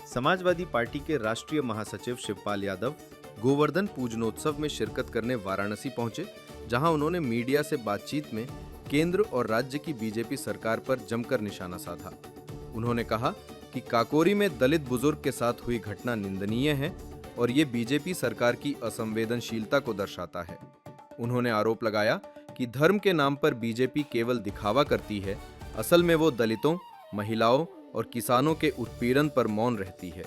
Samajwadi party के राष्ट्रीय महासचिव शिवपाल यादव गोवर्धन पूजनोत्सव में शिरकत करने वाराणसी पहुंचे, जहां उन्होंने मीडिया से बातचीत में केंद्र और राज्य की बीजेपी सरकार पर जमकर निशाना साधा। उन्होंने कहा कि काकोरी में दलित बुजुर्ग के साथ हुई घटना निंदनीय है और ये बीजेपी सरकार की असंवेदनशीलता को दर्शाता है। उन्होंने आरोप लगाया कि धर्म के नाम पर बीजेपी केवल दिखावा करती है, असल में वो दलितों, महिलाओं और किसानों के उत्पीड़न पर मौन रहती है।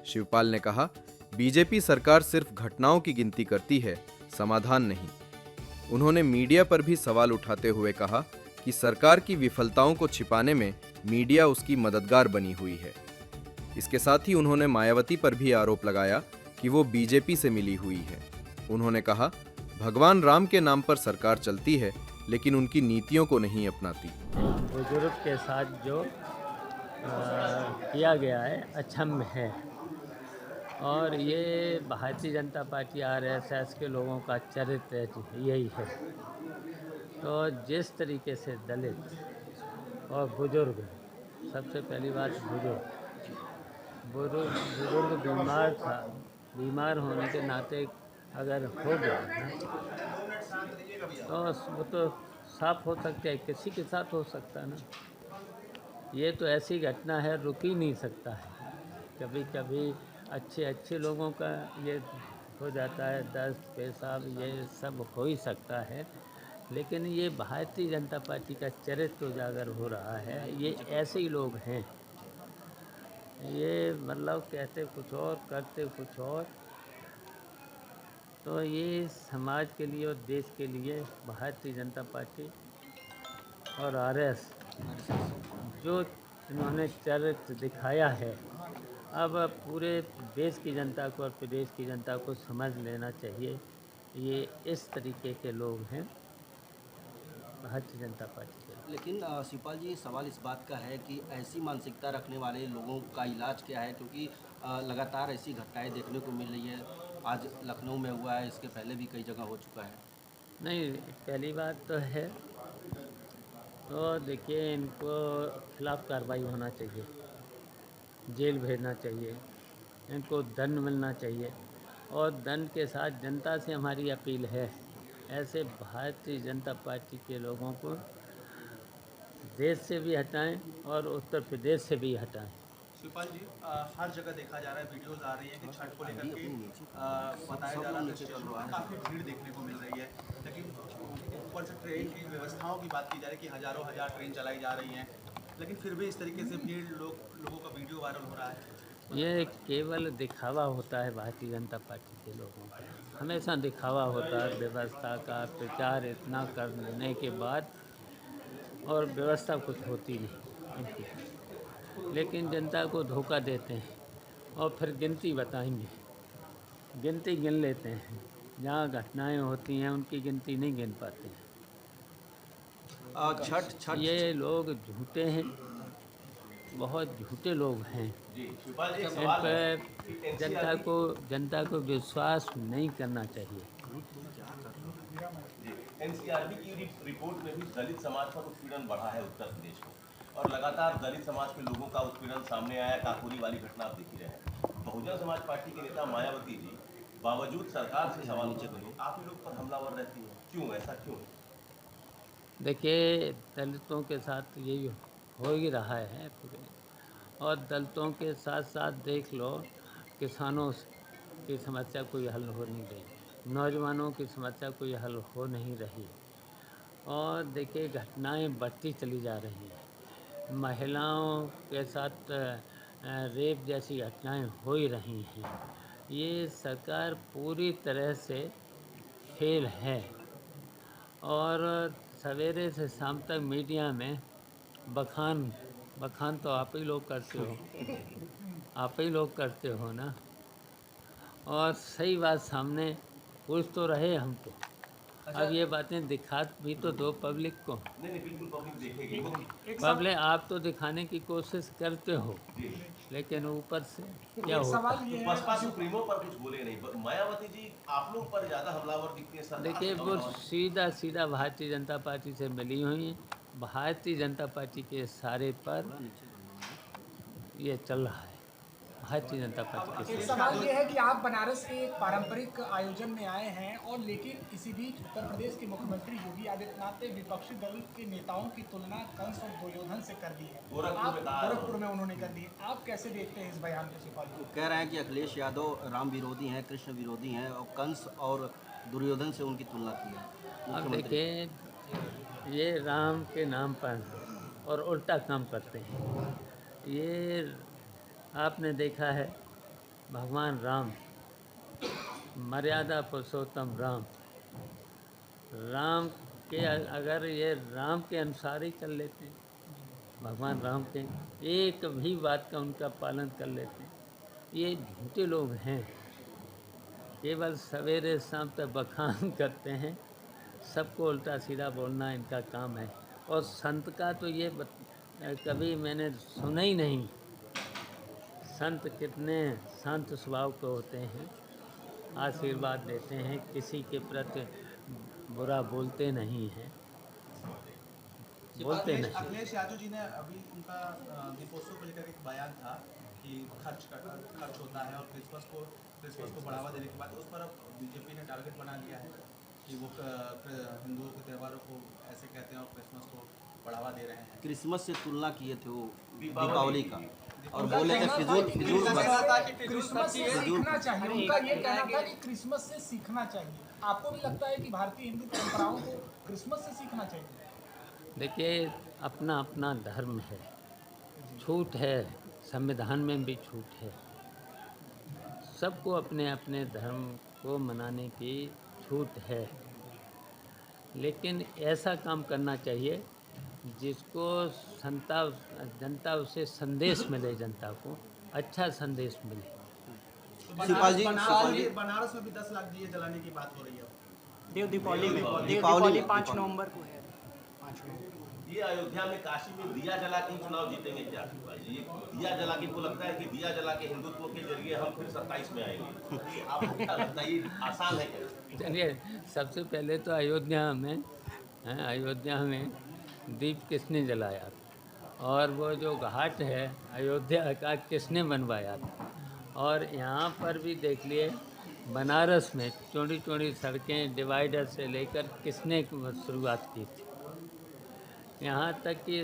शिवपाल ने कहा, बीजेपी सरकार सिर्फ घटनाओं की गिनती करती है, समाधान नहीं। उन्होंने मीडिया पर भी सवाल उठाते हुए कहा कि सरकार की विफलताओं को छिपाने में मीडिया उसकी मददगार बनी हुई है। इसके साथ ही उन्होंने मायावती पर भी आरोप लगाया कि वो बीजेपी से मिली हुई है। उन्होंने कहा, भगवान राम के नाम पर सरकार चलती है, लेकिन उनकी नीतियों को नहीं अपनाती। बुजुर्ग के साथ जो किया गया है अक्षम्य है और ये भारतीय जनता पार्टी आरएसएस के लोगों का चरित्र यही है। तो जिस तरीके से दलित और बुजुर्ग, सबसे पहली बात बुजुर्ग बीमार था, बीमार होने के नाते अगर हो गया तो वो तो साफ हो सकता है, किसी के साथ हो सकता है ना। ये तो ऐसी घटना है, रुक ही नहीं सकता है। कभी कभी अच्छे लोगों का ये हो जाता है, दस्त, पेशाब, ये सब हो ही सकता है, लेकिन ये भारतीय जनता पार्टी का चरित्र उजागर हो रहा है। ये ऐसे ही लोग हैं, ये मतलब कहते कुछ और करते कुछ और। तो ये समाज के लिए और देश के लिए भारतीय जनता पार्टी और आरएस जो इन्होंने चरित्र दिखाया है, अब पूरे देश की जनता को और प्रदेश की जनता को समझ लेना चाहिए, ये इस तरीके के लोग हैं भारतीय जनता पार्टी के। लेकिन शिवपाल जी, सवाल इस बात का है कि ऐसी मानसिकता रखने वाले लोगों का इलाज क्या है, क्योंकि लगातार ऐसी घटनाएं देखने को मिल रही है। आज लखनऊ में हुआ है, इसके पहले भी कई जगह हो चुका है। नहीं, पहली बात तो है, तो देखिए इनको खिलाफ कार्रवाई होना चाहिए, जेल भेजना चाहिए, इनको दंड मिलना चाहिए और दंड के साथ जनता से हमारी अपील है, ऐसे भारतीय जनता पार्टी के लोगों को देश से भी हटाएं और उत्तर प्रदेश से भी हटाएं। शिवपाल जी, हर जगह देखा जा रहा है, वीडियोस आ रही है कि छठ को लेकर के बताया जा रहा है स्टेशन पर काफ़ी भीड़ देखने को मिल रही है, लेकिन ऊपर से ट्रेन की व्यवस्थाओं की बात की जा रही है कि हज़ारों ट्रेन चलाई जा रही हैं, लेकिन फिर भी इस तरीके से भीड़ लोगों का वीडियो वायरल हो रहा है। ये केवल दिखावा होता है भारतीय जनता पार्टी के लोगों का, हमेशा दिखावा होता है। व्यवस्था का प्रचार इतना करने के बाद और व्यवस्था कुछ होती नहीं इनकी, लेकिन जनता को धोखा देते हैं और फिर गिनती बताएंगे, गिनती गिन लेते हैं, जहाँ घटनाएं होती हैं उनकी गिनती नहीं गिन पाते हैं। छठ ये लोग झूठे हैं, बहुत झूठे लोग हैं। इन पर जनता को विश्वास नहीं करना चाहिए। एनसीआरबी की रिपोर्ट में भी दलित समाज पर उत्पीड़न बढ़ा है उत्तर प्रदेश में, और लगातार दलित समाज के लोगों का उत्पीड़न सामने आया। काकोरी वाली घटना आप देख ही रहे हैं। बहुजन समाज पार्टी के नेता मायावती जी बावजूद सरकार से सवाल पूछे आप ही लोग पर हमलावर रहती हैं, क्यों, ऐसा क्यों? देखिए, दलितों के साथ यही हो ही रहा है पूरे, और दलितों के साथ साथ देख लो, किसानों की समस्या कोई हल हो नहीं रही, नौजवानों की समस्या कोई हल हो नहीं रही, और देखिए घटनाएं बढ़ती चली जा रही हैं। महिलाओं के साथ रेप जैसी घटनाएं हो ही रही हैं। ये सरकार पूरी तरह से फेल है, और सवेरे से शाम तक मीडिया में बखान तो आप ही लोग करते हो, आप ही लोग करते हो ना, और सही बात सामने पूछ तो रहे हमको। अब ये बातें दिखा भी तो दो पब्लिक को। नहीं, बिल्कुल पब्लिक देखेगी। पब्लिक आप तो दिखाने की कोशिश करते हो, लेकिन ऊपर से क्या होता है? बसपा सुप्रीमो पर कुछ बोले नहीं, मायावती जी आप लोग पर ज्यादा हमलावर दिखते हैं। देखिए, वो सीधा भारतीय जनता पार्टी से मिली हुई हैं। भारतीय जनता पार्टी के इशारे पर ये चल रहा है। भारतीय जनता पार्टी के एक साथ। सवाल ये है कि आप बनारस के एक पारंपरिक आयोजन में आए हैं और लेकिन इसी बीच उत्तर प्रदेश के मुख्यमंत्री योगी आदित्यनाथ ने विपक्षी दल के नेताओं की तुलना कंस और दुर्योधन से कर दी है। आप गोरखपुर में उन्होंने कर दी है, आप कैसे देखते हैं इस बयान को शिवपाल जी? कह रहे हैं कि अखिलेश यादव राम विरोधी हैं, कृष्ण विरोधी हैं और कंस और दुर्योधन से उनकी तुलना की है अब मुख्यमंत्री। देखिए, ये राम के नाम पर और उल्टा काम करते हैं। ये आपने देखा है, भगवान राम, मर्यादा पुरुषोत्तम राम, राम के अगर ये राम के अनुसार ही चल लेते हैं, भगवान राम के एक भी बात का उनका पालन कर लेते हैं, ये झूठे लोग हैं। केवल सवेरे शाम तक बखान करते हैं, सबको उल्टा सीधा बोलना इनका काम है। और संत का तो ये कभी मैंने सुना ही नहीं। संत कितने शांत स्वभाव के होते हैं, आशीर्वाद देते हैं, किसी के प्रति बुरा बोलते नहीं हैं, बोलते नहीं। अखिलेश यादव जी ने अभी उनका दीपोत्सव को लेकर एक बयान था कि खर्च होता है और क्रिसमस को बढ़ावा देने के बाद उस पर अब बीजेपी ने टारगेट बना लिया है कि वो हिंदुओं के त्योहारों को ऐसे कहते हैं और क्रिसमस को बढ़ावा दे रहे हैं। क्रिसमस से तुलना किए थे वो दीपावली का और बोले थे फिजूल क्रिसमस से सीखना चाहिए, उनका ये कहना था कि क्रिसमस से सीखना चाहिए। आपको भी लगता है कि भारतीय हिंदू परंपराओं को क्रिसमस से सीखना चाहिए? देखिए, अपना अपना धर्म है, छूट है, संविधान में भी छूट है, सबको अपने अपने धर्म को मनाने की छूट है। लेकिन ऐसा काम करना चाहिए जिसको जनता उसे संदेश मिले, जनता को अच्छा संदेश मिले। शिवपाल जी, बनारस में भी 10 लाख दिए जलाने की बात हो रही है। दीपावली 5 नवंबर को है। 5 नवंबर ये अयोध्या में, काशी में दिया जला के ही चुनाव जीतेंगे क्या? ये दिया जला के, को लगता है कि दिया जला के हिंदुत्व के जरिए हम फिर 27 में आएंगे। आपको क्या लगता है, ये आसान है क्या? चलिए, सबसे पहले तो अयोध्या में दीप किसने जलाया और वो जो घाट है अयोध्या का किसने बनवाया था? और यहाँ पर भी देख लिए, बनारस में चौड़ी चौड़ी सड़कें डिवाइडर से लेकर किसने शुरुआत की थी? यहाँ तक कि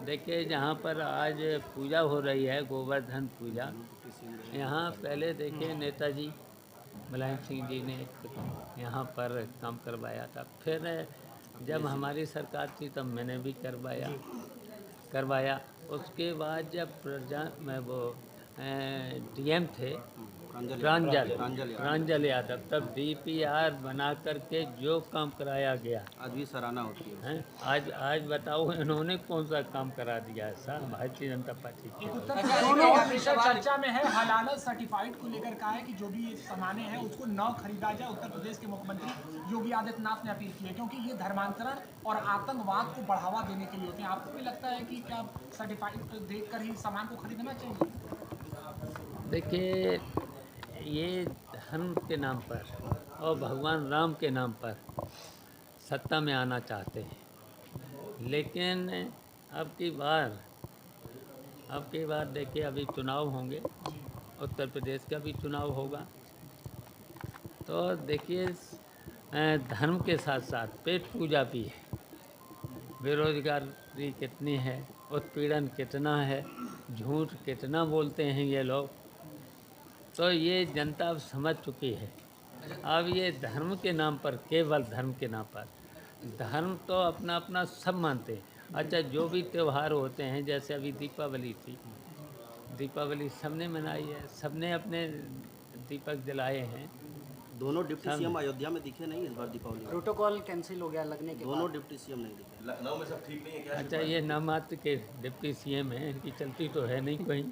देखिए, जहाँ पर आज पूजा हो रही है, गोवर्धन पूजा, यहाँ पहले देखिए नेताजी मुलायम सिंह जी ने यहाँ पर काम करवाया था। फिर जब हमारी सरकार थी तब मैंने भी करवाया। उसके बाद जब वो डीएम थे प्रांजल यादव, तब डीपीआर बना करके जो काम कराया गया, आज भी सराहना होती है। आज बताओ इन्होंने कौन सा काम करा दिया है सर, भारतीय जनता पार्टी की। उत्तर प्रदेश में और विषय चर्चा में है, हलाला सर्टिफाइड को लेकर कहा है कि जो भी ये सामानें हैं उसको न खरीदा जाए। उत्तर प्रदेश के मुख्यमंत्री योगी आदित्यनाथ ने अपील की है, क्योंकि ये धर्मांतरण और आतंकवाद को बढ़ावा देने के लिए होते हैं। आपको भी लगता है कि क्या सर्टिफाइड देखकर ही सामान को खरीदना चाहिए? देखिए, ये धर्म के नाम पर और भगवान राम के नाम पर सत्ता में आना चाहते हैं, लेकिन अब की बार देखिए, अभी चुनाव होंगे, उत्तर प्रदेश का भी चुनाव होगा, तो देखिए धर्म के साथ साथ पेट पूजा भी है, बेरोजगारी कितनी है, उत्पीड़न कितना है, झूठ कितना बोलते हैं ये लोग, तो ये जनता अब समझ चुकी है। अब ये धर्म के नाम पर, केवल धर्म के नाम पर, धर्म तो अपना अपना सब मानते हैं। अच्छा, जो भी त्यौहार होते हैं, जैसे अभी दीपावली थी, दीपावली सबने मनाई है, सबने अपने दीपक जलाए हैं। दोनों डिप्टी सीएम अयोध्या में दिखे नहीं इस बार दीपावली में। प्रोटोकॉल कैंसिल हो गया लगने के दोनों डिप्टी सीएम नहीं दिखे। लखनऊ में सब ठीक नहीं है क्या? अच्छा, ये नामात्र के डिप्टी सीएम हैं, इनकी चलती तो है नहीं कहीं।